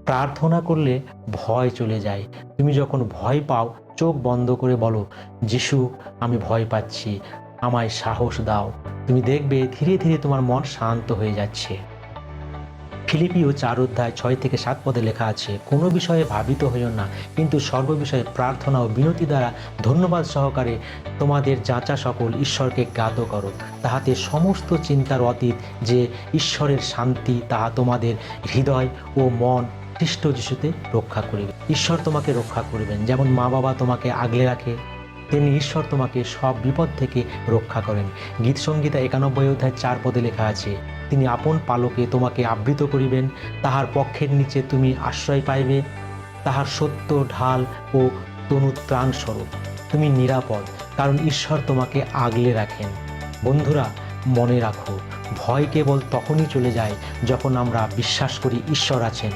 প্রার্থনা করলে ভয় চলে যায়। তুমি যখন ভয় পাও, চোখ বন্ধ করে বলো, যিশু, আমি ভয় পাচ্ছি, আমায় সাহস দাও। তুমি দেখবে ধীরে ধীরে তোমার মন শান্ত হয়ে যাচ্ছে। ফিলিপিও 4 অধ্যায় 6 থেকে 7 পদে লেখা আছে, কোনো বিষয়ে ভাবিত হইও না, কিন্তু সর্ববিষয়ে প্রার্থনা ও বিনতি দ্বারা ধন্যবাদ সহকারে তোমাদের যাচা সকল ঈশ্বরকে জ্ঞাত করো, তাহাতে সমস্ত চিন্তার অতীত যে ঈশ্বরের শান্তি তাহা তোমাদের হৃদয় ও মন খ্রিস্ট যিশুতে রক্ষা করিবে। ঈশ্বর তোমাকে রক্ষা করবেন। যেমন মা বাবা তোমাকে আগলে রাখে, তেমনি ঈশ্বর তোমাকে সব বিপদ থেকে রক্ষা করেন। গীতসংহিতা 91 অধ্যায় 4 পদে লেখা আছে, তিনি আপন পালকে তোমাকে আবৃত করিবেন, তাহার পক্ষের নিচে তুমি আশ্রয় পাইবে, তাহার সত্য ঢাল ও তনু ত্রাণ স্বরূপ। তুমি নিরাপদ, কারণ ঈশ্বর তোমাকে আগলে রাখেন। বন্ধুরা, মনে রাখো, ভয় কেবল তখনই চলে যায় যখন আমরা বিশ্বাস করি ঈশ্বর আছেন।